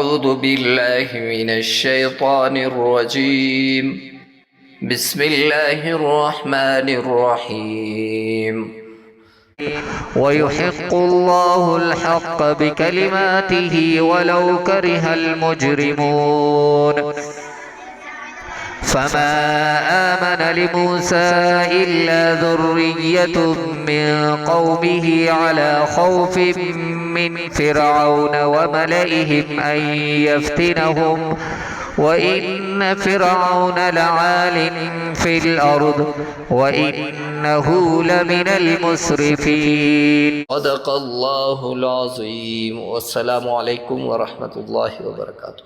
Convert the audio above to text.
أعوذ بالله من الشيطان الرجيم. بسم الله الرحمن الرحيم. ويحق الله الحق بكلماته ولو كره المجرمون. فما آمن لموسى إلا ذرية من قومه على خوف من فرعون وملئهم أن يفتنهم وإن فرعون لعال في الأرض وإنه لمن المسرفين. صدق الله العظيم. والسلام عليكم ورحمة الله وبركاته.